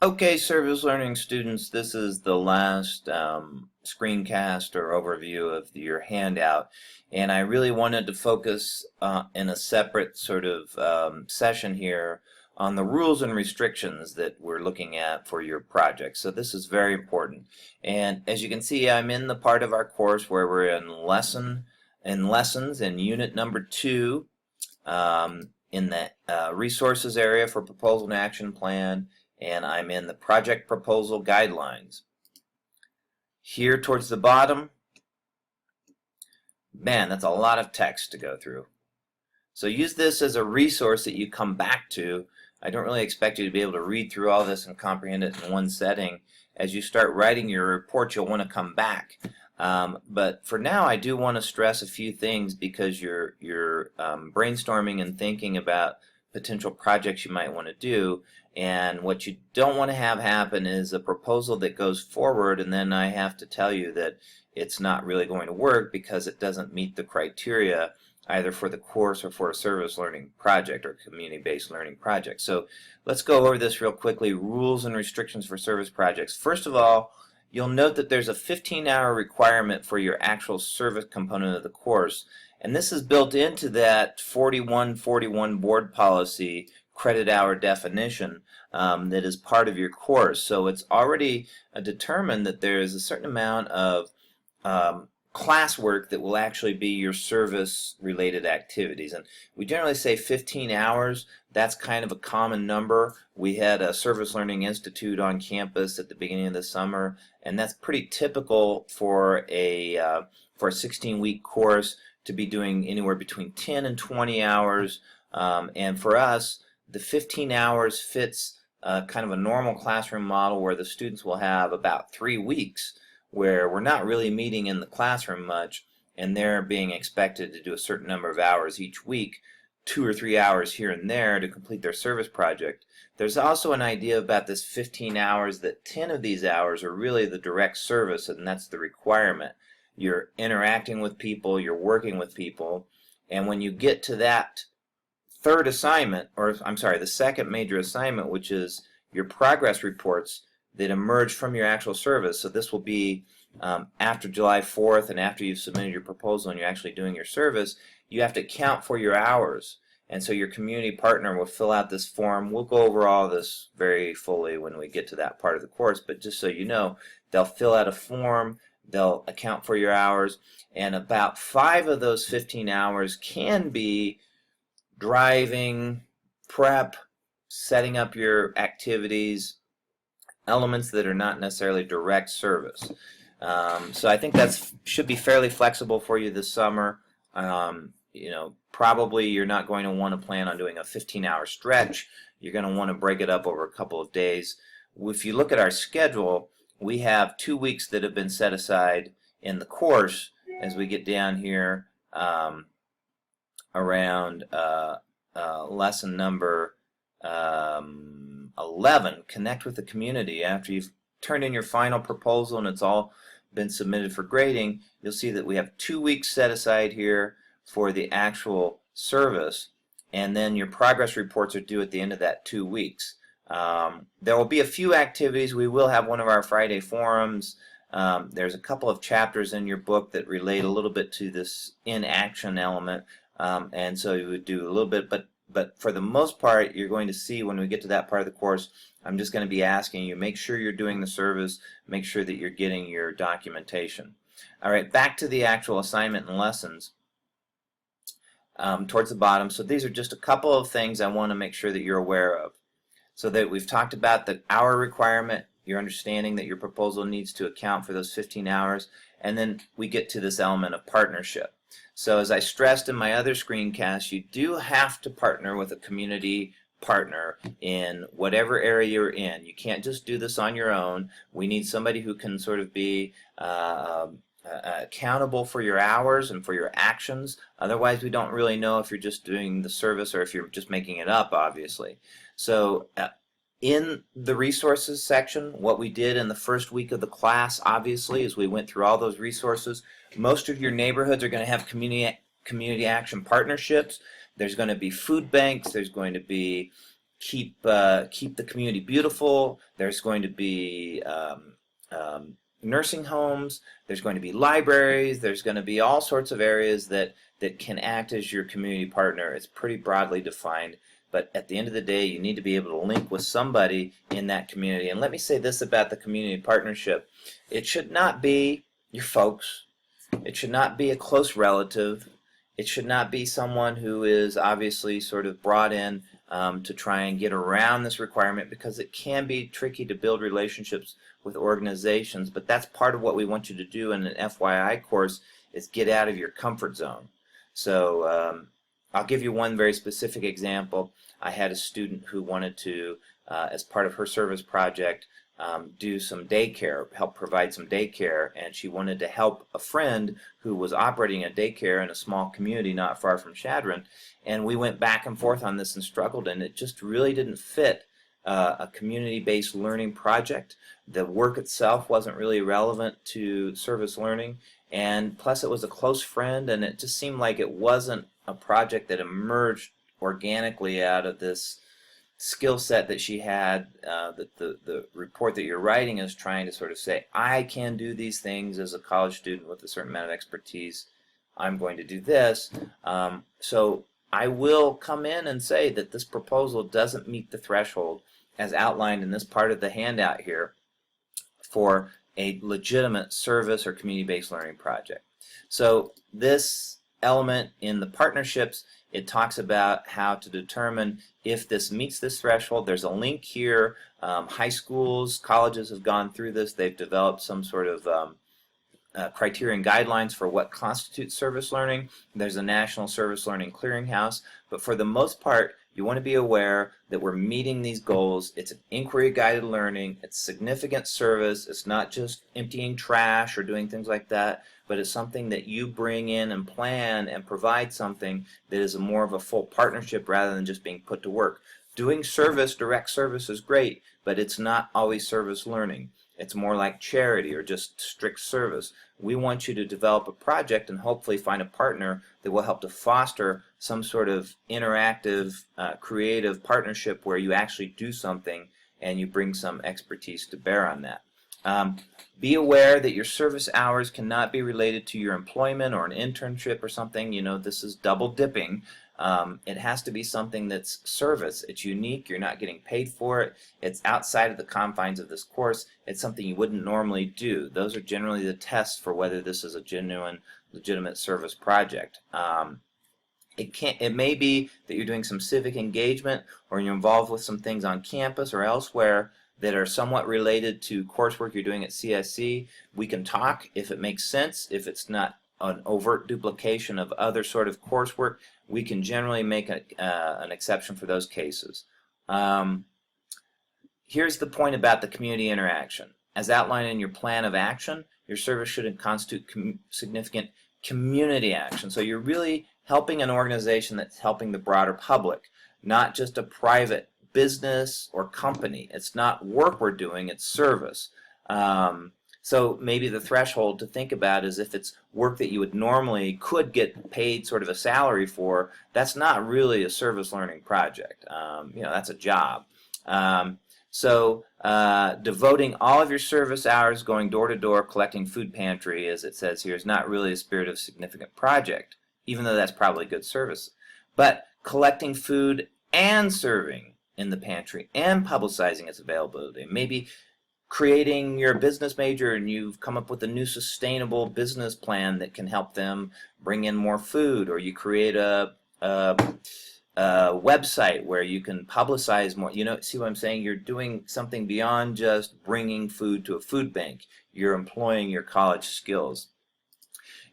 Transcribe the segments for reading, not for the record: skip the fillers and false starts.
Okay, service learning students, this is the last screencast or overview of your handout, and I really wanted to focus in a separate sort of session here on the rules and restrictions that we're looking at for your project. So this is very important. And as you can see, I'm in the part of our course where we're in lessons in unit number 2 in the resources area for proposal and action plan, and I'm in the project proposal guidelines. Here towards the bottom, man, that's a lot of text to go through. So use this as a resource that you come back to. I don't really expect you to be able to read through all this and comprehend it in one setting. As you start writing your report, you'll want to come back. But for now, I do want to stress a few things because you're brainstorming and thinking about potential projects you might want to do, and what you don't want to have happen is a proposal that goes forward and then I have to tell you that it's not really going to work because it doesn't meet the criteria either for the course or for a service learning project or community-based learning project. So let's go over this real quickly. Rules and restrictions for service projects. First of all, you'll note that there's a 15-hour requirement for your actual service component of the course, and this is built into that 4141 board policy credit hour definition that is part of your course. So it's already determined that there is a certain amount of classwork that will actually be your service related activities, and we generally say 15 hours. That's kind of a common number. We had a Service Learning Institute on campus at the beginning of the summer, and that's pretty typical for a 16-week course to be doing anywhere between 10 and 20 hours, and for us the 15 hours fits kind of a normal classroom model where the students will have about 3 weeks where we're not really meeting in the classroom much, and they're being expected to do a certain number of hours each week, 2 or 3 hours here and there to complete their service project. There's also an idea about this 15 hours that 10 of these hours are really the direct service, and that's the requirement. You're interacting with people, you're working with people, and when you get to that third assignment, or I'm sorry, the second major assignment, which is your progress reports that emerge from your actual service. So this will be after July 4th and after you've submitted your proposal and you're actually doing your service, you have to account for your hours. And so your community partner will fill out this form. We'll go over all this very fully when we get to that part of the course, but just so you know, they'll fill out a form, they'll account for your hours, and about 5 of those 15 hours can be driving, prep, setting up your activities, elements that are not necessarily direct service. So I think that should be fairly flexible for you this summer. Probably you're not going to want to plan on doing a 15-hour stretch. You're going to want to break it up over a couple of days. If you look at our schedule, we have 2 weeks that have been set aside in the course as we get down here around lesson number 11, connect with the community. After you've turned in your final proposal and it's all been submitted for grading, you'll see that we have 2 weeks set aside here for the actual service, and then your progress reports are due at the end of that 2 weeks. There will be a few activities. We will have one of our Friday forums. There's a couple of chapters in your book that relate a little bit to this in-action element, and so you would do a little bit, but for the most part, you're going to see when we get to that part of the course, I'm just going to be asking you, make sure you're doing the service, make sure that you're getting your documentation. All right, back to the actual assignment and lessons towards the bottom. So these are just a couple of things I want to make sure that you're aware of. So that we've talked about the hour requirement, you're understanding that your proposal needs to account for those 15 hours, and then we get to this element of partnership. So as I stressed in my other screencast, you do have to partner with a community partner in whatever area you're in. You can't just do this on your own. We need somebody who can sort of be accountable for your hours and for your actions. Otherwise, we don't really know if you're just doing the service or if you're just making it up, obviously. So in the resources section, what we did in the first week of the class, obviously, is we went through all those resources. Most of your neighborhoods are going to have community action partnerships. There's going to be food banks. There's going to be keep the community beautiful. There's going to be nursing homes. There's going to be libraries. There's going to be all sorts of areas that can act as your community partner. It's pretty broadly defined. But at the end of the day, you need to be able to link with somebody in that community. And let me say this about the community partnership. It should not be your folks. It should not be a close relative. It should not be someone who is obviously sort of brought in to try and get around this requirement, because it can be tricky to build relationships with organizations. But that's part of what we want you to do in an FYI course, is get out of your comfort zone. So I'll give you one very specific example. I had a student who wanted to, as part of her service project, do some daycare, help provide some daycare, and she wanted to help a friend who was operating a daycare in a small community not far from Chadron. And we went back and forth on this and struggled, and it just really didn't fit a community-based learning project. The work itself wasn't really relevant to service learning, and plus it was a close friend, and it just seemed like it wasn't a project that emerged organically out of this skill set that she had. That the report that you're writing is trying to sort of say, I can do these things as a college student with a certain amount of expertise. I'm going to do this. So I will come in and say that this proposal doesn't meet the threshold as outlined in this part of the handout here for a legitimate service or community-based learning project. So this element in the partnerships, it talks about how to determine if this meets this threshold. There's a link here. High schools, colleges have gone through this. They've developed some sort of criteria and guidelines for what constitutes service learning. There's a National Service Learning Clearinghouse, but for the most part, you want to be aware that we're meeting these goals. It's an inquiry-guided learning. It's significant service. It's not just emptying trash or doing things like that, but it's something that you bring in and plan and provide something that is more of a full partnership rather than just being put to work. Doing service, direct service, is great, but it's not always service learning. It's more like charity or just strict service. We want you to develop a project and hopefully find a partner that will help to foster some sort of interactive, creative partnership where you actually do something and you bring some expertise to bear on that. Be aware that your service hours cannot be related to your employment or an internship or something. You know, this is double dipping. It has to be something that's service. It's unique. You're not getting paid for it. It's outside of the confines of this course. It's something you wouldn't normally do. Those are generally the tests for whether this is a genuine, legitimate service project. It may be that you're doing some civic engagement or you're involved with some things on campus or elsewhere that are somewhat related to coursework you're doing at CSC. We can talk if it makes sense. If it's not an overt duplication of other sort of coursework, we can generally make an exception for those cases. Here's the point about the community interaction. As outlined in your plan of action, your service should constitute significant community action. So you're really helping an organization that's helping the broader public, not just a private business or company. It's not work we're doing, it's service. So maybe the threshold to think about is if it's work that you would normally could get paid sort of a salary for, that's not really a service learning project. That's a job. So devoting all of your service hours going door to door collecting food pantry, as it says here, is not really a spirit of significant project, even though that's probably good service. But collecting food and serving in the pantry and publicizing its availability, maybe creating your business major and you've come up with a new sustainable business plan that can help them bring in more food, or you create a website where you can publicize more. See what I'm saying? You're doing something beyond just bringing food to a food bank. You're employing your college skills.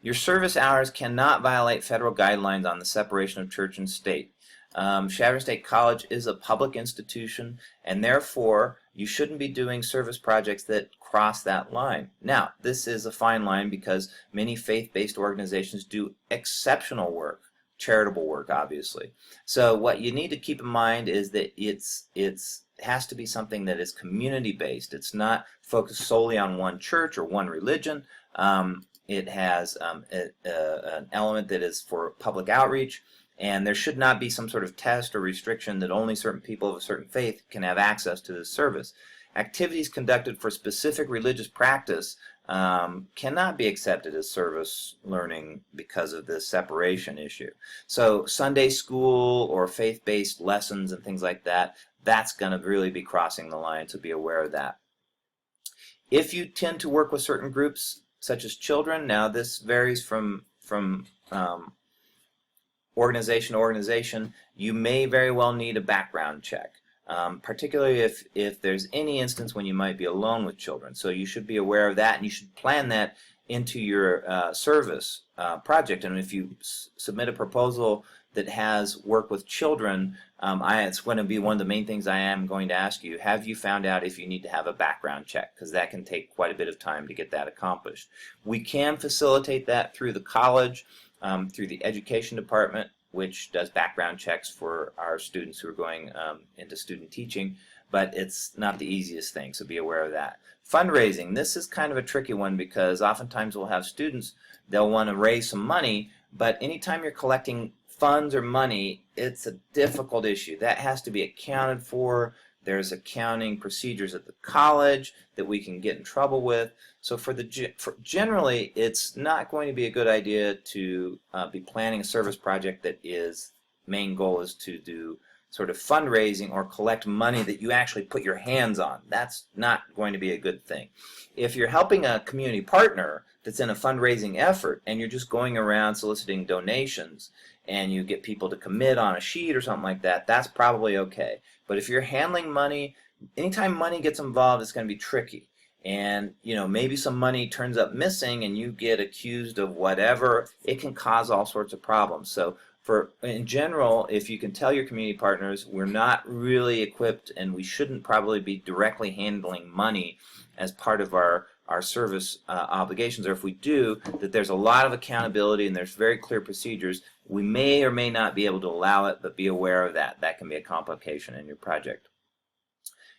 Your service hours cannot violate federal guidelines on the separation of church and state. Chadron State College is a public institution, and therefore you shouldn't be doing service projects that cross that line. Now, this is a fine line because many faith-based organizations do exceptional work, charitable work, obviously. So what you need to keep in mind is that it has to be something that is community-based. It's not focused solely on one church or one religion. It has an element that is for public outreach, And there should not be some sort of test or restriction that only certain people of a certain faith can have access to this service. Activities conducted for specific religious practice cannot be accepted as service learning because of this separation issue. So Sunday school or faith-based lessons and things like that, that's going to really be crossing the line, so be aware of that. If you tend to work with certain groups, such as children, now this varies from organization to organization, you may very well need a background check. Particularly if there's any instance when you might be alone with children. So you should be aware of that, and you should plan that into your service project. And if you submit a proposal that has work with children, it's going to be one of the main things I am going to ask you. Have you found out if you need to have a background check? Because that can take quite a bit of time to get that accomplished. We can facilitate that through the college, through the education department, which does background checks for our students who are going into student teaching, but it's not the easiest thing, so be aware of that. Fundraising, this is kind of a tricky one because oftentimes we'll have students, they'll want to raise some money, but anytime you're collecting funds or money, it's a difficult issue. That has to be accounted for. There's accounting procedures at the college that we can get in trouble with. So generally, it's not going to be a good idea to be planning a service project that main goal is to do sort of fundraising or collect money that you actually put your hands on. That's not going to be a good thing. If you're helping a community partner that's in a fundraising effort and you're just going around soliciting donations and you get people to commit on a sheet or something like that, that's probably okay. But if you're handling money, anytime money gets involved, it's going to be tricky. And maybe some money turns up missing and you get accused of whatever, it can cause all sorts of problems. So in general, if you can tell your community partners, we're not really equipped and we shouldn't probably be directly handling money as part of our service obligations, or if we do, that there's a lot of accountability and there's very clear procedures, we may or may not be able to allow it, but be aware of that. That can be a complication in your project.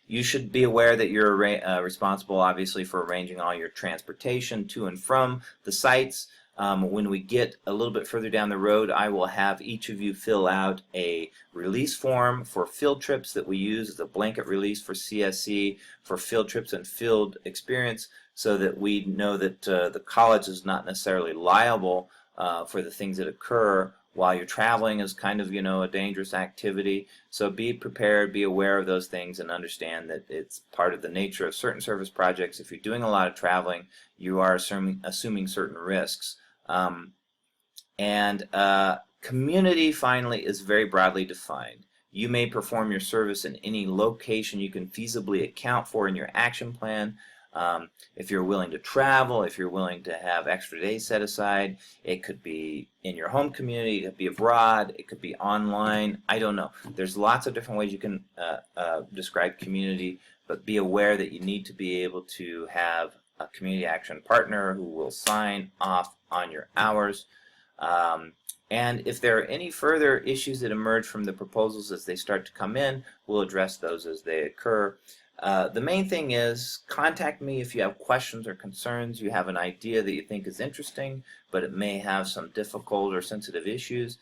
You should be aware that you're responsible, obviously, for arranging all your transportation to and from the sites. When we get a little bit further down the road, I will have each of you fill out a release form for field trips that we use as a blanket release for CSE for field trips and field experience, so that we know that the college is not necessarily liable for the things that occur while you're traveling is kind of, a dangerous activity. So be prepared, be aware of those things, and understand that it's part of the nature of certain service projects. If you're doing a lot of traveling, you are assuming certain risks. Community, finally, is very broadly defined. You may perform your service in any location you can feasibly account for in your action plan. If you're willing to travel, if you're willing to have extra days set aside, it could be in your home community, it could be abroad, it could be online, I don't know. There's lots of different ways you can describe community, but be aware that you need to be able to have a community action partner who will sign off on your hours. And if there are any further issues that emerge from the proposals as they start to come in, we'll address those as they occur. The main thing is, contact me if you have questions or concerns, you have an idea that you think is interesting, but it may have some difficult or sensitive issues.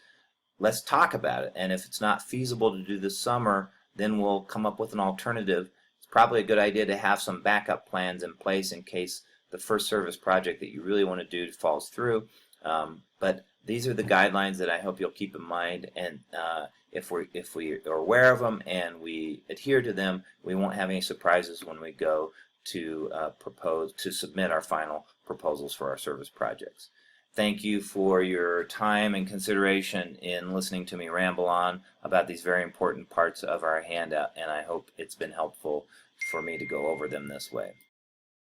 Let's talk about it. And if it's not feasible to do this summer, then we'll come up with an alternative. It's probably a good idea to have some backup plans in place in case the first service project that you really want to do falls through. But these are the guidelines that I hope you'll keep in mind, and if we are aware of them and we adhere to them, we won't have any surprises when we go to submit our final proposals for our service projects. Thank you for your time and consideration in listening to me ramble on about these very important parts of our handout, and I hope it's been helpful for me to go over them this way.